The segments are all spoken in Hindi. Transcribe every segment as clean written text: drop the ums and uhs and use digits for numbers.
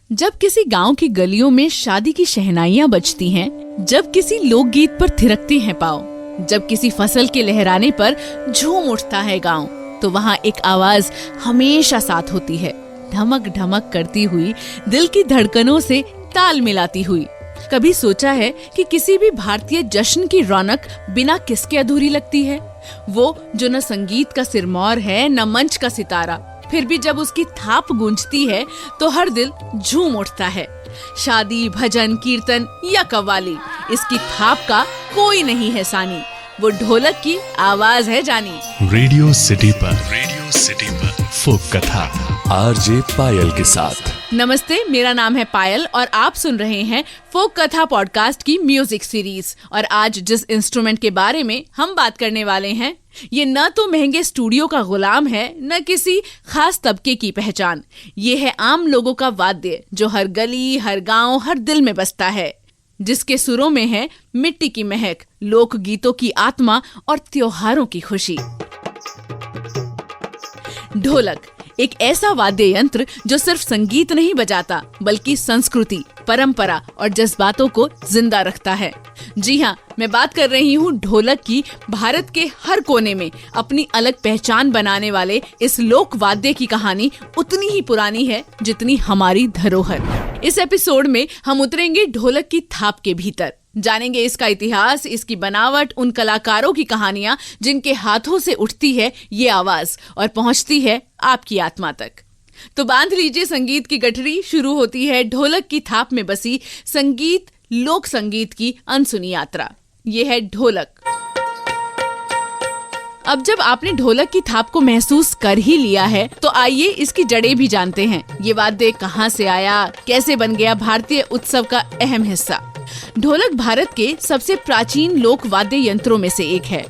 जब किसी गांव की गलियों में शादी की शहनाइयां बजती हैं, जब किसी लोकगीत पर थिरकते हैं पाँव, जब किसी फसल के लहराने पर झूम उठता है गांव, तो वहाँ एक आवाज हमेशा साथ होती है, ढमक ढमक करती हुई, दिल की धड़कनों से ताल मिलाती हुई। कभी सोचा है कि किसी भी भारतीय जश्न की रौनक बिना किसके अधूरी लगती है? वो जो न संगीत का सिरमौर है, न मंच का सितारा, फिर भी जब उसकी थाप गूंजती है तो हर दिल झूम उठता है। शादी, भजन, कीर्तन या कव्वाली, इसकी थाप का कोई नहीं है सानी। वो ढोलक की आवाज है जानी। रेडियो सिटी पर फोक कथा आरजे पायल के साथ। नमस्ते, मेरा नाम है पायल और आप सुन रहे हैं फोक कथा पॉडकास्ट की म्यूजिक सीरीज। और आज जिस इंस्ट्रूमेंट के बारे में हम बात करने वाले हैं, ये न तो महंगे स्टूडियो का गुलाम है, न किसी खास तबके की पहचान। ये है आम लोगों का वाद्य जो हर गली, हर गांव, हर दिल में बसता है, जिसके सुरों में है मिट्टी की महक, लोक गीतों की आत्मा और त्योहारों की खुशी। ढोलक एक ऐसा वाद्य यंत्र जो सिर्फ संगीत नहीं बजाता, बल्कि संस्कृति, परंपरा और जज्बातों को जिंदा रखता है। जी हाँ, मैं बात कर रही हूँ ढोलक की। भारत के हर कोने में अपनी अलग पहचान बनाने वाले इस लोक वाद्य की कहानी उतनी ही पुरानी है जितनी हमारी धरोहर। इस एपिसोड में हम उतरेंगे ढोलक की थाप के भीतर, जानेंगे इसका इतिहास, इसकी बनावट, उन कलाकारों की कहानियां जिनके हाथों से उठती है ये आवाज और पहुंचती है आपकी आत्मा तक। तो बांध लीजिए संगीत की गठरी, शुरू होती है ढोलक की थाप में बसी संगीत, लोक संगीत की अनसुनी यात्रा। ये है ढोलक। अब जब आपने ढोलक की थाप को महसूस कर ही लिया है, तो आइए इसकी जड़ें भी जानते हैं। ये वाद्य कहाँ से आया, कैसे बन गया भारतीय उत्सव का अहम हिस्सा। ढोलक भारत के सबसे प्राचीन लोक वाद्य यंत्रों में से एक है।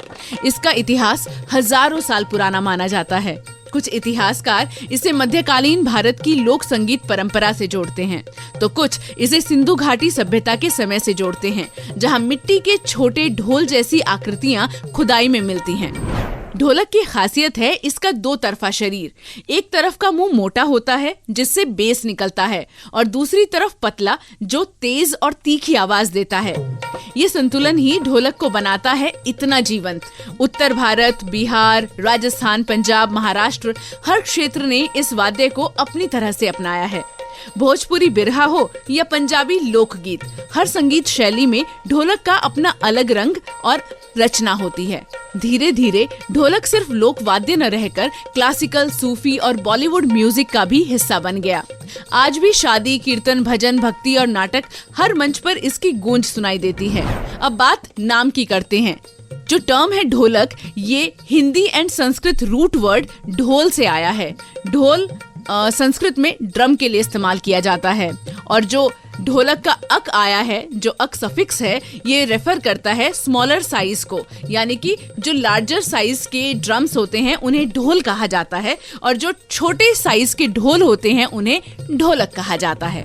इसका इतिहास हजारों साल पुराना माना जाता है। कुछ इतिहासकार इसे मध्यकालीन भारत की लोक संगीत परंपरा से जोड़ते हैं, तो कुछ इसे सिंधु घाटी सभ्यता के समय से जोड़ते हैं, जहां मिट्टी के छोटे ढोल जैसी आकृतियां खुदाई में मिलती हैं। ढोलक की खासियत है इसका दो तरफा शरीर। एक तरफ का मुंह मोटा होता है जिससे बेस निकलता है, और दूसरी तरफ पतला जो तेज और तीखी आवाज देता है। ये संतुलन ही ढोलक को बनाता है इतना जीवंत। उत्तर भारत, बिहार, राजस्थान, पंजाब, महाराष्ट्र, हर क्षेत्र ने इस वाद्य को अपनी तरह से अपनाया है। भोजपुरी बिरहा हो या पंजाबी लोकगीत, हर संगीत शैली में ढोलक का अपना अलग रंग और रचना होती है। धीरे धीरे ढोलक सिर्फ लोक वाद्य न रहकर क्लासिकल, सूफी और बॉलीवुड म्यूजिक का भी हिस्सा बन गया। आज भी शादी, कीर्तन, भजन, भक्ति और नाटक, हर मंच पर इसकी गूंज सुनाई देती है। अब बात नाम की करते हैं। जो टर्म है ढोलक, ये Hindi and Sanskrit root word ढोल से आया है। ढोल संस्कृत में ड्रम के लिए इस्तेमाल किया जाता है, और जो ढोलक का अक आया है, जो अक सफिक्स है, ये रेफर करता है स्मॉलर साइज को, यानी कि जो लार्जर साइज के ड्रम्स होते हैं उन्हें ढोल कहा जाता है, और जो छोटे साइज के ढोल होते हैं उन्हें ढोलक कहा जाता है।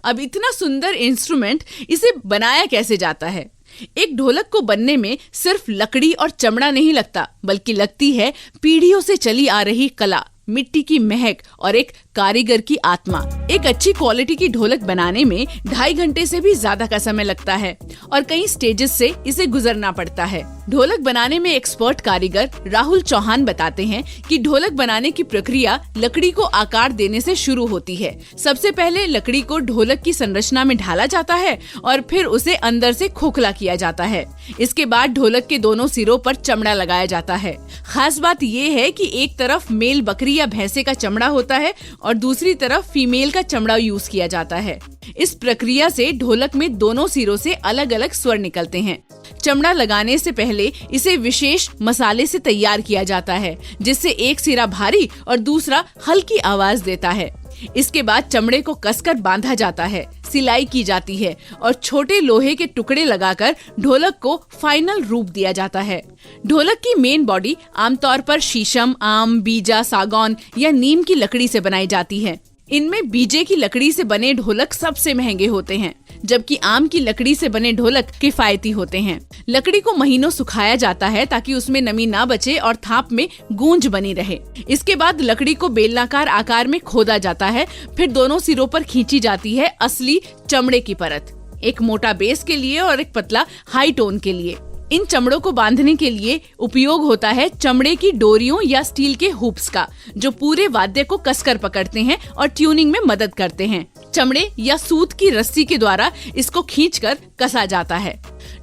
अब इतना सुंदर इंस्ट्रूमेंट, इसे बनाया कैसे जाता है? एक ढोलक को बनने में सिर्फ लकड़ी और चमड़ा नहीं लगता, बल्कि लगती है पीढ़ियों से चली आ रही कला, मिट्टी की महक और एक कारीगर की आत्मा। एक अच्छी क्वालिटी की ढोलक बनाने में 2.5 घंटे से भी ज्यादा का समय लगता है, और कई स्टेजेस से इसे गुजरना पड़ता है। ढोलक बनाने में एक्सपर्ट कारीगर राहुल चौहान बताते हैं कि ढोलक बनाने की प्रक्रिया लकड़ी को आकार देने से शुरू होती है। सबसे पहले लकड़ी को ढोलक की संरचना में ढाला जाता है और फिर उसे अंदर से खोखला किया जाता है। इसके बाद ढोलक के दोनों सिरों पर चमड़ा लगाया जाता है। खास बात ये है कि एक तरफ मेल बकरी या भैंसे का चमड़ा होता है और दूसरी तरफ फीमेल का चमड़ा यूज किया जाता है। इस प्रक्रिया से ढोलक में दोनों सिरों से अलग अलग स्वर निकलते हैं। चमड़ा लगाने से पहले इसे विशेष मसाले से तैयार किया जाता है, जिससे एक सिरा भारी और दूसरा हल्की आवाज देता है। इसके बाद चमड़े को कसकर बांधा जाता है, सिलाई की जाती है और छोटे लोहे के टुकड़े लगाकर ढोलक को फाइनल रूप दिया जाता है। ढोलक की मेन बॉडी आमतौर पर शीशम, आम, बीजा, सागौन या नीम की लकड़ी से बनाई जाती है। इनमें बीजे की लकड़ी से बने ढोलक सबसे महंगे होते हैं। जबकि आम की लकड़ी से बने ढोलक किफायती होते हैं। लकड़ी को महीनों सुखाया जाता है ताकि उसमें नमी ना बचे और थाप में गूंज बनी रहे। इसके बाद लकड़ी को बेलनाकार आकार में खोदा जाता है, फिर दोनों सिरों पर खींची जाती है असली चमड़े की परत, एक मोटा बेस के लिए और एक पतला हाई टोन के लिए। इन चमड़ों को बांधने के लिए उपयोग होता है चमड़े की डोरियों या स्टील के हुप्स का, जो पूरे वाद्य को कसकर पकड़ते हैं और ट्यूनिंग में मदद करते हैं। चमड़े या सूत की रस्सी के द्वारा इसको खींचकर कसा जाता है।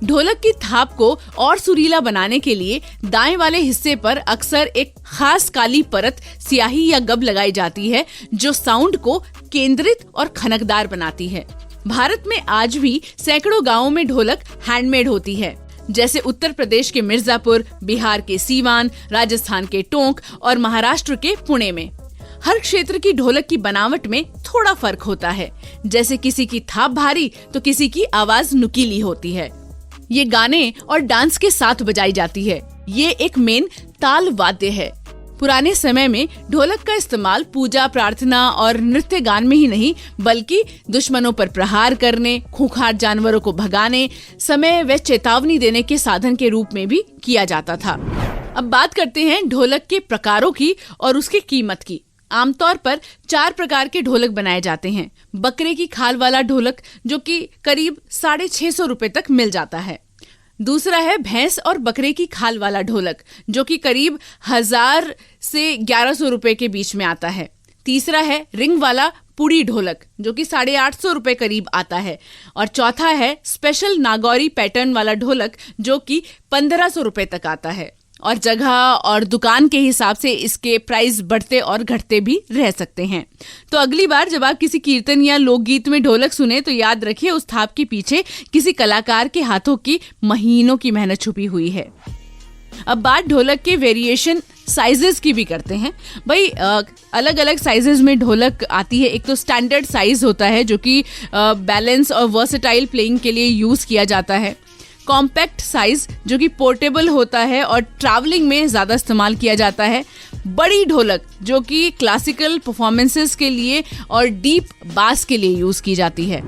ढोलक की थाप को और सुरीला बनाने के लिए दाएं वाले हिस्से पर अक्सर एक खास काली परत स्याही या गब लगाई जाती है, जो साउंड को केंद्रित और खनकदार बनाती है। भारत में आज भी सैकड़ों गांवों में ढोलक हैंडमेड होती है, जैसे उत्तर प्रदेश के मिर्जापुर, बिहार के सीवान, राजस्थान के टोंक और महाराष्ट्र के पुणे में। हर क्षेत्र की ढोलक की बनावट में थोड़ा फर्क होता है, जैसे किसी की थाप भारी तो किसी की आवाज नुकीली होती है। ये गाने और डांस के साथ बजाई जाती है। ये एक मेन ताल वाद्य है। पुराने समय में ढोलक का इस्तेमाल पूजा, प्रार्थना और नृत्य गान में ही नहीं, बल्कि दुश्मनों पर प्रहार करने, खूंखार जानवरों को भगाने, समय व चेतावनी देने के साधन के रूप में भी किया जाता था। अब बात करते हैं ढोलक के प्रकारों की और उसकी कीमत की। आमतौर पर 4 प्रकार के ढोलक बनाए जाते हैं। बकरे की खाल वाला ढोलक, जो कि करीब 650 रुपए तक मिल जाता है। दूसरा है भैंस और बकरे की खाल वाला ढोलक, जो कि करीब 1000 से 1100 रुपए के बीच में आता है। तीसरा है रिंग वाला पुड़ी ढोलक, जो कि 850 रुपए करीब आता है। और चौथा है स्पेशल नागौरी पैटर्न वाला ढोलक, जो कि 1500 रुपए तक आता है। और जगह और दुकान के हिसाब से इसके प्राइस बढ़ते और घटते भी रह सकते हैं। तो अगली बार जब आप किसी कीर्तन या लोकगीत में ढोलक सुने तो याद रखिए उस थाप के पीछे किसी कलाकार के हाथों की महीनों की मेहनत छुपी हुई है। अब बात ढोलक के वेरिएशन साइजेस की भी करते हैं। भाई अलग अलग साइजेस में ढोलक आती है। एक तो स्टैंडर्ड साइज होता है, जो कि बैलेंस और वर्सेटाइल प्लेइंग के लिए यूज किया जाता है। कॉम्पैक्ट साइज, जो कि पोर्टेबल होता है और ट्रैवलिंग में ज्यादा इस्तेमाल किया जाता है। बड़ी ढोलक, जो कि क्लासिकल परफॉर्मेंसेस के लिए और डीप बास के लिए यूज की जाती है।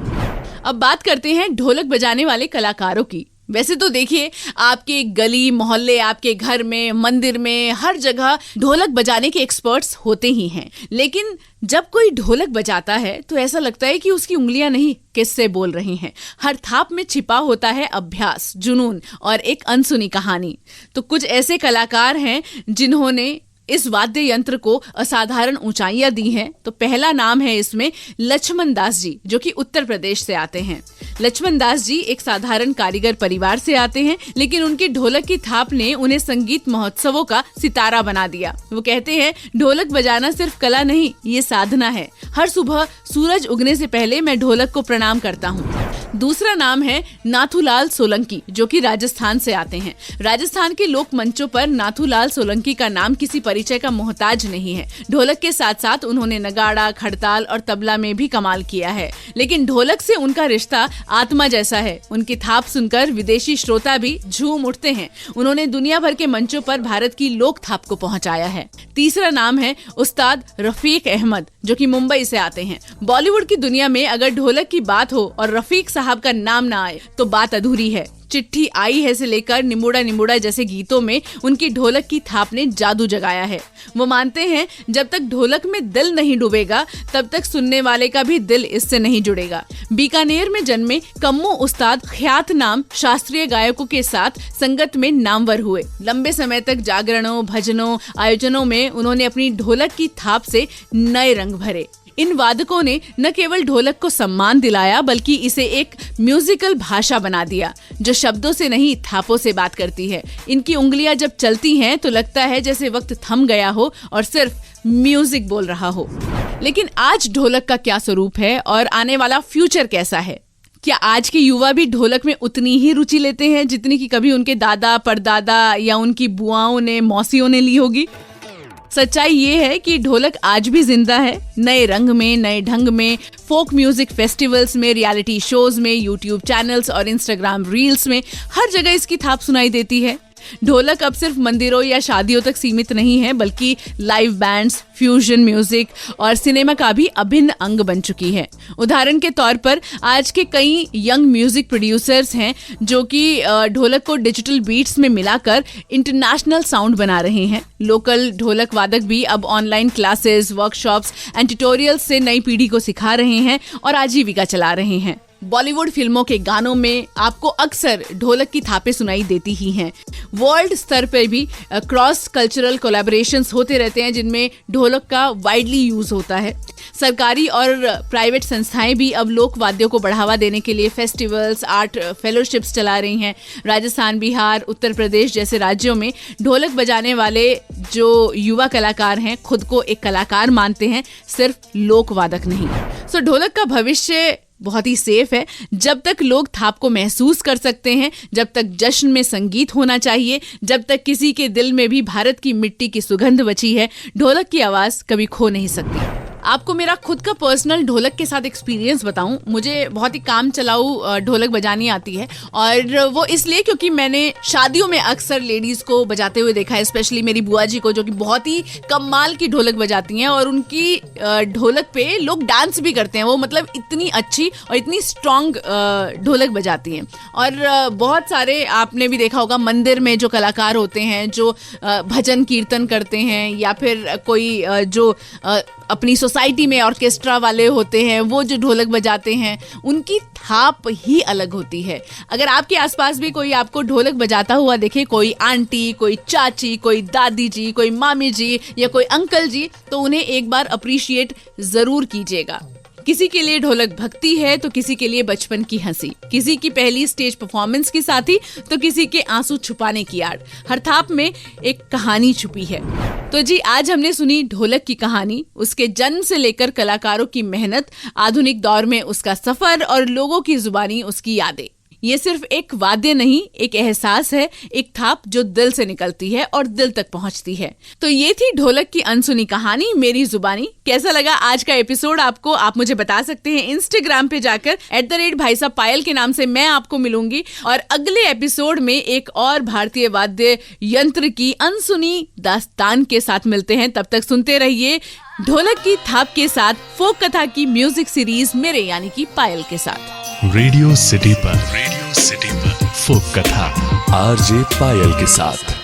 अब बात करते हैं ढोलक बजाने वाले कलाकारों की। वैसे तो देखिए, आपके गली मोहल्ले, आपके घर में, मंदिर में, हर जगह ढोलक बजाने के एक्सपर्ट्स होते ही हैं। लेकिन जब कोई ढोलक बजाता है तो ऐसा लगता है कि उसकी उंगलियां नहीं किससे बोल रही हैं। हर थाप में छिपा होता है अभ्यास, जुनून और एक अनसुनी कहानी। तो कुछ ऐसे कलाकार हैं जिन्होंने इस वाद्य यंत्र को असाधारण ऊंचाइयां दी हैं। तो पहला नाम है इसमें लक्ष्मण दास जी, जो कि उत्तर प्रदेश से आते हैं। लक्ष्मण दास जी एक साधारण कारीगर परिवार से आते हैं, लेकिन उनकी ढोलक की थाप ने उन्हें संगीत महोत्सवों का सितारा बना दिया। वो कहते हैं, ढोलक बजाना सिर्फ कला नहीं, ये साधना है। हर सुबह सूरज उगने से पहले मैं ढोलक को प्रणाम करता हूँ। दूसरा नाम है नाथूलाल सोलंकी, जो कि राजस्थान से आते हैं। राजस्थान के लोक मंचों पर नाथूलाल सोलंकी का नाम किसी परिचय का मोहताज नहीं है। ढोलक के साथ साथ उन्होंने नगाड़ा, खड़ताल और तबला में भी कमाल किया है। लेकिन ढोलक से उनका रिश्ता आत्मा जैसा है। उनकी थाप सुनकर विदेशी श्रोता भी झूम उठते हैं। उन्होंने दुनिया भर के मंचों पर भारत की लोक थाप को पहुंचाया है। तीसरा नाम है उस्ताद रफीक अहमद, जो कि मुंबई से आते हैं। बॉलीवुड की दुनिया में अगर ढोलक की बात हो और रफीक साहब का नाम ना आए तो बात अधूरी है। चिट्ठी आई है से लेकर निमुड़ा निमुड़ा जैसे गीतों में उनकी ढोलक की थाप ने जादू जगाया है। वो मानते हैं, जब तक ढोलक में दिल नहीं डूबेगा तब तक सुनने वाले का भी दिल इससे नहीं जुड़ेगा। बीकानेर में जन्मे कम्मू उस्ताद ख्यात नाम शास्त्रीय गायकों के साथ संगत में नामवर हुए। लंबे समय तक जागरणों, भजनों, आयोजनों में उन्होंने अपनी ढोलक की थाप से नए रंग भरे। इन वादकों ने न केवल ढोलक को सम्मान दिलाया, बल्कि इसे एक म्यूजिकल भाषा बना दिया, जो शब्दों से नहीं थापों से बात करती है। इनकी उंगलियां जब चलती हैं तो लगता है जैसे वक्त थम गया हो और सिर्फ म्यूजिक बोल रहा हो। लेकिन आज ढोलक का क्या स्वरूप है और आने वाला फ्यूचर कैसा है? क्या आज के युवा भी ढोलक में उतनी ही रुचि लेते हैं जितनी कि कभी उनके दादा, परदादा या उनकी बुआओं ने, मौसियों ने ली होगी? सच्चाई ये है कि ढोलक आज भी जिंदा है, नए रंग में, नए ढंग में, फोक म्यूजिक फेस्टिवल्स में, रियलिटी शोज में, यूट्यूब चैनल्स और इंस्टाग्राम रील्स में, हर जगह इसकी थाप सुनाई देती है। ढोलक अब सिर्फ मंदिरों या शादियों तक सीमित नहीं है, बल्कि लाइव बैंड्स, फ्यूजन म्यूजिक और सिनेमा का भी अभिन्न अंग बन चुकी है। उदाहरण के तौर पर आज के कई यंग म्यूजिक प्रोड्यूसर्स हैं जो कि ढोलक को डिजिटल बीट्स में मिलाकर इंटरनेशनल साउंड बना रहे हैं। लोकल ढोलक वादक भी अब online classes, workshops and tutorials से नई पीढ़ी को सिखा रहे हैं और आजीविका चला रहे हैं। बॉलीवुड फिल्मों के गानों में आपको अक्सर ढोलक की थापें सुनाई देती ही हैं। वर्ल्ड स्तर पर भी क्रॉस कल्चरल कोलैबोरेशंस होते रहते हैं जिनमें ढोलक का वाइडली यूज होता है। सरकारी और प्राइवेट संस्थाएं भी अब लोक वाद्यों को बढ़ावा देने के लिए फेस्टिवल्स, आर्ट फेलोशिप्स चला रही हैं। राजस्थान, बिहार, उत्तर प्रदेश जैसे राज्यों में ढोलक बजाने वाले जो युवा कलाकार हैं खुद को एक कलाकार मानते हैं, सिर्फ लोक वादक नहीं। सो ढोलक का भविष्य बहुत ही सेफ है। जब तक लोग थाप को महसूस कर सकते हैं, जब तक जश्न में संगीत होना चाहिए, जब तक किसी के दिल में भी भारत की मिट्टी की सुगंध बची है, ढोलक की आवाज कभी खो नहीं सकती। आपको मेरा खुद का पर्सनल ढोलक के साथ एक्सपीरियंस बताऊं, मुझे बहुत ही काम चलाऊ ढोलक बजानी आती है और वो इसलिए क्योंकि मैंने शादियों में अक्सर लेडीज को बजाते हुए देखा है, स्पेशली मेरी बुआ जी को जो कि बहुत ही कमाल की ढोलक बजाती हैं और उनकी ढोलक पे लोग डांस भी करते हैं। वो मतलब इतनी अच्छी और इतनी स्ट्रॉन्ग ढोलक बजाती हैं। और बहुत सारे आपने भी देखा होगा मंदिर में जो कलाकार होते हैं जो भजन कीर्तन करते हैं या फिर कोई जो अपनी सोसाइटी में ऑर्केस्ट्रा वाले होते हैं वो जो ढोलक बजाते हैं, उनकी थाप ही अलग होती है। अगर आपके आसपास भी कोई आपको ढोलक बजाता हुआ देखे, कोई आंटी, कोई चाची, कोई दादी जी, कोई मामी जी या कोई अंकल जी, तो उन्हें एक बार अप्रिशिएट जरूर कीजिएगा। किसी के लिए ढोलक भक्ति है तो किसी के लिए बचपन की हंसी, किसी की पहली स्टेज परफॉर्मेंस की साथी तो किसी के आंसू छुपाने की आड़। हर थाप में एक कहानी छुपी है। तो जी, आज हमने सुनी ढोलक की कहानी, उसके जन्म से लेकर कलाकारों की मेहनत, आधुनिक दौर में उसका सफर और लोगों की जुबानी उसकी यादें। ये सिर्फ एक वाद्य नहीं, एक एहसास है, एक थाप जो दिल से निकलती है और दिल तक पहुंचती है। तो ये थी ढोलक की अनसुनी कहानी, मेरी जुबानी। कैसा लगा आज का एपिसोड आपको, आप मुझे बता सकते हैं इंस्टाग्राम पे जाकर @भाईसाहब के नाम से मैं आपको मिलूंगी। और अगले एपिसोड में एक और भारतीय वाद्य यंत्र की अनसुनी दास्तान के साथ मिलते हैं। तब तक सुनते रहिए ढोलक की थाप के साथ फोक कथा की म्यूजिक सीरीज मेरे यानी कि पायल के साथ। रेडियो सिटी पर फोक कथा RJ पायल के साथ।